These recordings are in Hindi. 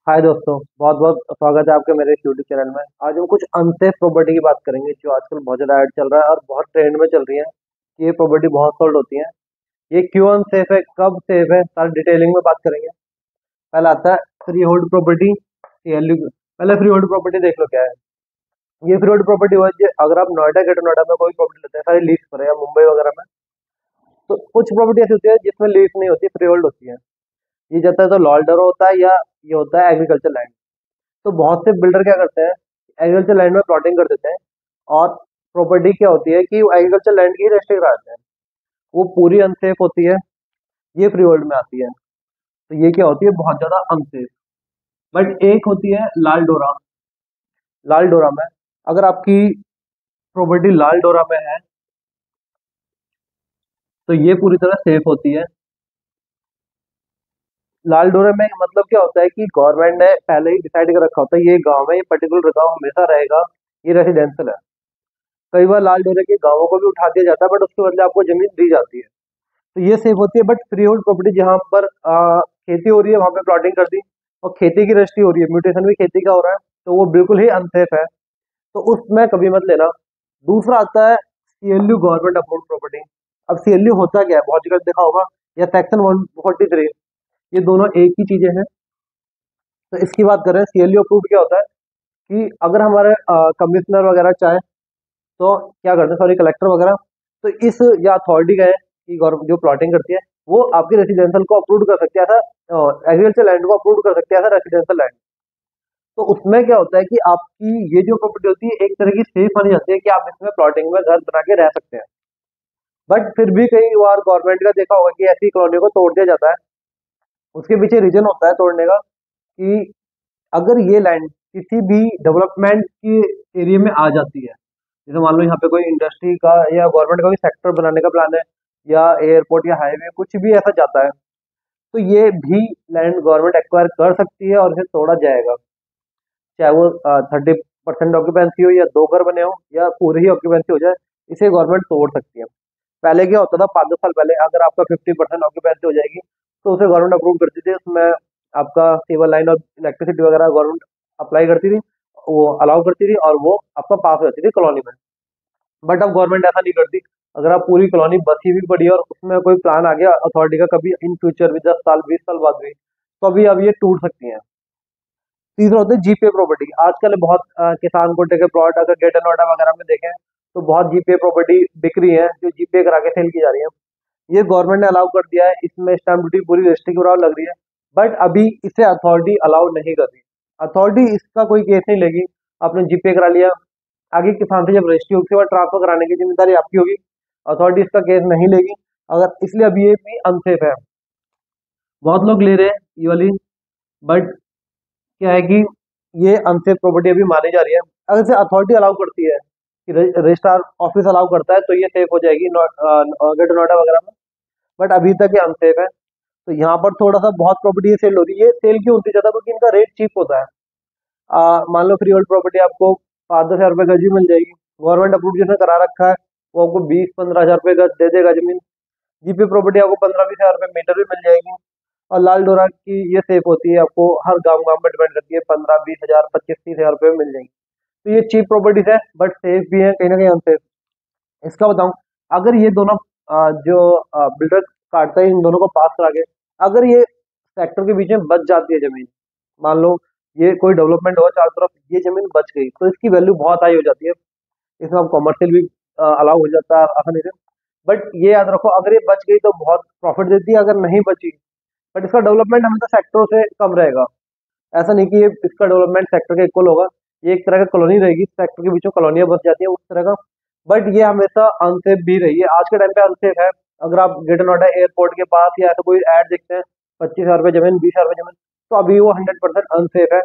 हाय दोस्तों, बहुत बहुत स्वागत है आपके मेरे इस यूट्यूब चैनल में। आज हम कुछ अनसेफ प्रॉपर्टी की बात करेंगे जो आजकल बहुत ज़्यादा ऐड चल रहा है और बहुत ट्रेंड में चल रही है कि ये प्रॉपर्टी बहुत सोल्ड होती है। ये क्यों अनसेफ है, कब सेफ है, सारी डिटेलिंग में बात करेंगे। पहला आता है फ्री होल्ड प्रॉपर्टी, सीएलयू। पहले फ्री होल्ड प्रॉपर्टी देख लो क्या है। ये फ्री होल्ड प्रॉपर्टी हुआ है अगर आप नोएडा, ग्रेटर नोएडा में कोई प्रॉपर्टी लेते हैं सारी लीज पर या मुंबई वगैरह में, तो कुछ प्रॉपर्टी ऐसी होती है जिसमें लीज नहीं होती, फ्री होल्ड होती है। ये जाता है तो लॉल्डर होता है या ये होता है एग्रीकल्चर लैंड। तो बहुत से बिल्डर क्या करते हैं, एग्रीकल्चर लैंड में प्लॉटिंग कर देते हैं और प्रॉपर्टी क्या होती है कि वो एग्रीकल्चर लैंड की रजिस्ट्री करा देते हैं। वो पूरी अनसेफ होती है, ये फ्री होल्ड में आती है। तो ये क्या होती है, बहुत ज्यादा अनसेफ। बट एक होती है लाल डोरा। लाल डोरा में अगर आपकी प्रॉपर्टी लाल डोरा में है तो ये पूरी तरह सेफ होती है। लाल डोरे में मतलब क्या होता है कि गवर्नमेंट ने पहले ही डिसाइड कर रखा होता है ये गांव में, ये पर्टिकुलर गांव हमेशा रहेगा, ये रेसिडेंशियल है। कई बार लाल डोरे के गांवों को भी उठा दिया जाता है बट उसके बदले आपको जमीन दी जाती है। तो ये सेफ होती है। बट फ्री होल्ड प्रॉपर्टी जहाँ पर खेती हो रही है वहां पे प्लॉटिंग कर दी और खेती की रजिस्ट्री हो रही है, म्यूटेशन भी खेती का हो रहा है, तो वो बिल्कुल ही अनसेफ है। तो उसमें कभी मत लेना। दूसरा आता है सीएलयू, गवर्नमेंट अप्रूव्ड प्रॉपर्टी। अब सीएलयू होता क्या है, बहुत जगह देखा होगा, या सेक्शन 143, ये दोनों एक ही चीजें हैं। तो इसकी बात करें, सीएलयू अप्रूव्ड क्या होता है कि अगर हमारे कमिश्नर वगैरह चाहे तो क्या करते हैं, सॉरी कलेक्टर वगैरह, तो इस या अथॉरिटी का है कि गवर्नमेंट जो प्लॉटिंग करती है वो आपकी रेसिडेंशियल को अप्रूव कर सकती है, ऐसा एग्रीकल्चर लैंड को अप्रूव कर सकती है, ऐसा रेसिडेंशियल लैंड। तो उसमें क्या होता है कि आपकी ये जो प्रॉपर्टी होती है एक तरह की सेफ मानी जाती है कि आप इसमें प्लॉटिंग में घर बना के रह सकते हैं। बट फिर भी कई बार गवर्नमेंट का देखा होगा कि ऐसी कॉलोनियों को तोड़ दिया जाता है। उसके पीछे रीजन होता है तोड़ने का कि अगर ये लैंड किसी भी डेवलपमेंट के एरिया में आ जाती है, जैसे मान लो यहाँ पे कोई इंडस्ट्री का या गवर्नमेंट का कोई सेक्टर बनाने का प्लान है, या एयरपोर्ट या हाईवे कुछ भी ऐसा जाता है, तो ये भी लैंड गवर्नमेंट एक्वायर कर सकती है और इसे तोड़ा जाएगा। चाहे वो 30% ऑक्यूपेंसी हो या दो घर बने हो या पूरी ही ऑक्यूपेंसी हो जाए, इसे गवर्नमेंट तोड़ सकती है। पहले क्या होता था, 5-10 साल पहले अगर आपका 50% ऑक्यूपेंसी हो जाएगी तो उसे गवर्नमेंट अप्रूव करती थी, उसमें आपका केबल लाइन और इलेक्ट्रिसिटी वगैरह गवर्नमेंट अप्लाई करती थी, वो अलाउ करती थी और वो आपका पास हो जाती थी कॉलोनी में। बट अब गवर्नमेंट ऐसा नहीं करती। अगर आप पूरी कॉलोनी बसी हुई पड़ी है और उसमें कोई प्लान आ गया अथॉरिटी का, कभी इन फ्यूचर भी 10 साल 20 साल बाद भी, तो अभी अब ये टूट सकती हैं। तीसरा होता है जीपीए प्रॉपर्टी। आजकल बहुत किसान कोटे के प्लॉट अगर ग्रेटर नोएडा वगैरह में देखें तो बहुत जीपीए प्रॉपर्टी बिक रही है जो जीपीए करा के सेल की जा रही है। ये गवर्नमेंट ने अलाउ कर दिया है, इसमें स्टैम्प ड्यूटी पूरी रजिस्ट्री के बराबर लग रही है। बट अभी इसे अथॉरिटी अलाउ नहीं कर रही। अथॉरिटी इसका कोई केस नहीं लेगी। आपने जीपे करा लिया, आगे किसान से जब रजिस्ट्री होगी उसके बाद ट्रांसफर कराने की जिम्मेदारी आपकी होगी। अथॉरिटी इसका केस नहीं लेगी। अगर इसलिए अभी ये भी अनसेफ है, बहुत लोग ले रहे हैं ये वाली। बट क्या है कि ये अनसेफ प्रॉपर्टी अभी मानी जा रही है। अगर से अथॉरिटी अलाउ करती है कि रजिस्ट्रार ऑफिस अलाउ करता है तो ये सेफ हो जाएगी ग्रेटर नोएडा वगैरह में। बट अभी तक ये अनसेफ है। तो यहाँ पर थोड़ा सा बहुत प्रॉपर्टी सेल हो रही है। सेल क्यों होती है ज्यादा, क्योंकि इनका रेट चीप होता है। मान लो फ्री होल्ड प्रॉपर्टी आपको 5-10 हज़ार रुपये गज ही मिल जाएगी। गवर्नमेंट अप्रूव जिसने करा रखा है वो आपको 20-15 हज़ार रुपये गज दे देगा जमीन। जीपी प्रॉपर्टी आपको 15-20 हज़ार रुपये मीटर भी मिल जाएगी। और लाल डोरा की ये सेफ होती है, आपको हर गांव गांव में डिपेंड करती है, 15-20 हज़ार 25-30 हज़ार रुपये में मिल जाएंगी। तो ये चीप प्रॉपर्टीज है बट सेफ भी है, कहीं ना कहीं अनसेफ। इसका बताऊं, अगर ये दोनों जो बिल्डर काटता है इन दोनों को पास करा के, अगर ये सेक्टर के बीच में बच जाती है जमीन, मान लो ये कोई डेवलपमेंट हुआ चारों तरफ, ये जमीन बच गई तो इसकी वैल्यू बहुत हाई हो जाती है। इसमें आप कमर्शियल भी अलाउ हो जाता है आसानी से। बट ये याद रखो, अगर ये बच गई तो बहुत प्रॉफिट देती है, अगर नहीं बची बट इसका डेवलपमेंट हमेशा सेक्टरों से कम रहेगा। ऐसा नहीं कि ये इसका डेवलपमेंट सेक्टर के इक्वल होगा। ये एक तरह का कॉलोनी रहेगी, सेक्टर के बीचों कॉलोनियां बस जाती है उस तरह का। बट ये हमेशा अनसेफ भी रही है, आज के टाइम पे अनसेफ है। अगर आप ग्रेटर नोएडा एयरपोर्ट के पास या ऐसा कोई ऐड देखते हैं, 25 हज़ार रुपये जमीन, 20 हज़ार रुपये जमीन, तो अभी वो 100% अनसेफ है।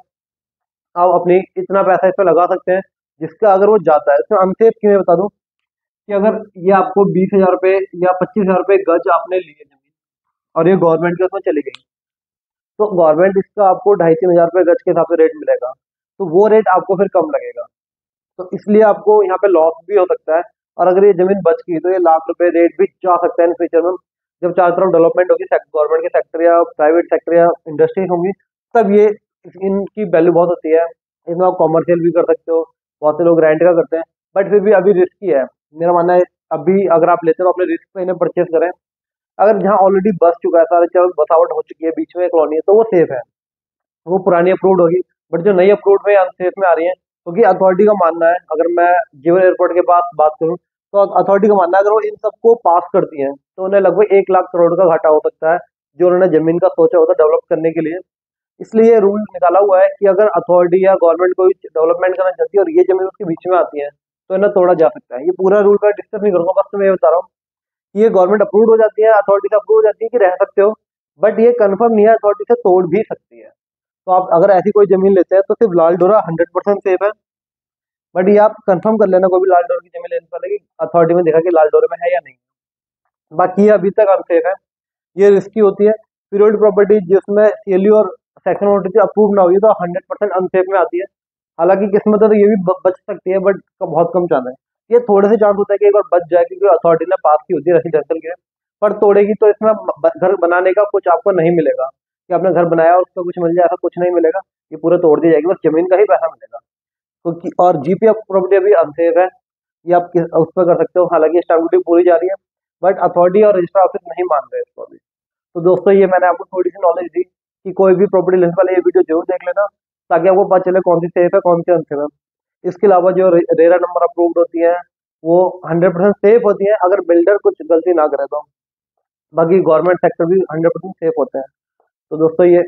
आप अपनी इतना पैसा इस पर लगा सकते हैं जिसका अगर वो जाता है। इसमें अनसेफ क्यों है बता दूं, कि अगर ये आपको 20 हज़ार रुपये या 25 हज़ार रुपये गज आपने लिए जमीन और ये गवर्नमेंट के उसमें चली गई, तो गवर्नमेंट इसका आपको 2,500-3,000 रुपये गज के हिसाब से रेट मिलेगा। तो वो रेट आपको फिर कम लगेगा। तो इसलिए आपको यहाँ पे लॉस भी हो सकता है। और अगर ये जमीन बच गई तो ये लाख रुपए रेट भी जा सकता है इन फ्यूचर में। जब चारों तरफ डेवलपमेंट होगी, गवर्नमेंट के सेक्टर या प्राइवेट सेक्टर या इंडस्ट्रीज होंगी, तब ये इनकी वैल्यू बहुत होती है, इनमें आप कॉमर्शियल भी कर सकते हो, बहुत से लोग रेंट का करते हैं, बट फिर भी अभी रिस्की है। मेरा मानना है अभी अगर आप लेते हो तो अपने रिस्क पे इन्हें परचेज करें। अगर जहाँ ऑलरेडी बस चुका है सारा, चलो बसावट हो चुकी है, बीच में कॉलोनी है, तो वो सेफ है, वो पुरानी अप्रूव्ड होगी। बट जो नई अप्रूव्ड में अनसेफ में आ रही है, क्योंकि अथॉरिटी का मानना है, अगर मैं जीवन एयरपोर्ट के पास बात करूं, तो अथॉरिटी का मानना है अगर वो इन सबको पास करती हैं तो उन्हें लगभग 1 लाख करोड़ का घाटा हो सकता है, जो उन्होंने जमीन का सोचा होता डेवलप करने के लिए। इसलिए ये रूल निकाला हुआ है कि अगर अथॉरिटी या गवर्नमेंट कोई डेवलपमेंट करना चाहती है और ये जमीन उसके बीच में आती है, तो इन्हें तोड़ा जा सकता है। ये पूरा रूल का डिस्कस नहीं करूंगा, बस मैं ये बता रहा हूँ कि ये गवर्नमेंट अप्रूव हो जाती है, अथॉरिटी से अप्रूव हो जाती है कि रह सकते हो, बट ये कंफर्म नहीं है, अथॉरिटी से तोड़ भी सकती है। तो आप अगर ऐसी कोई जमीन लेते हैं तो सिर्फ लाल डोरा 100% सेफ है, बट ये आप कंफर्म कर लेना कोई भी लाल डोरा की जमीन लेने से पहले कि अथॉरिटी में देखा कि लाल डोरे में है या नहीं। बाकी ये अभी तक अनसेफ है, ये रिस्की होती है। पीरियड प्रॉपर्टी जिसमें सीएलयू और सेक्शन नोटिस अप्रूव ना हुई तो 100% अनसेफ में आती है। हालांकि किस्मत है तो ये भी बच सकती है, बट बहुत कम चांस है। ये थोड़े से चांस होता है कि एक बार बच जाए, क्योंकि अथॉरिटी ने पास की होती है रेसिडेंशियल के, पर तोड़ेगी तो इसमें घर बनाने का कुछ आपको नहीं मिलेगा कि आपने घर बनाया और उसका कुछ मिल जाए, ऐसा कुछ नहीं मिलेगा। ये पूरा तोड़ दी जाएगी, बस जमीन का ही पैसा मिलेगा। क्योंकि और जीपी प्रॉपर्टी अभी अनसेफ है, ये आप उस पर कर सकते हो, हालांकि स्टाम्प ड्यूटी पूरी जा रही है, बट अथॉरिटी और रजिस्टर ऑफिस नहीं मान रहे इसको अभी। तो दोस्तों ये मैंने आपको थोड़ी सी नॉलेज दी कि कोई भी प्रॉपर्टी लेने से पहले ये वीडियो जरूर देख लेना, ताकि आपको पता चले कौन सी सेफ है कौन सी अनसेफ है। इसके अलावा जो रेरा नंबर अप्रूव्ड होती है वो 100% सेफ होती है, अगर बिल्डर कुछ गलती ना करे तो। बाकी गवर्नमेंट सेक्टर भी 100% सेफ होते हैं। तो दोस्तों ये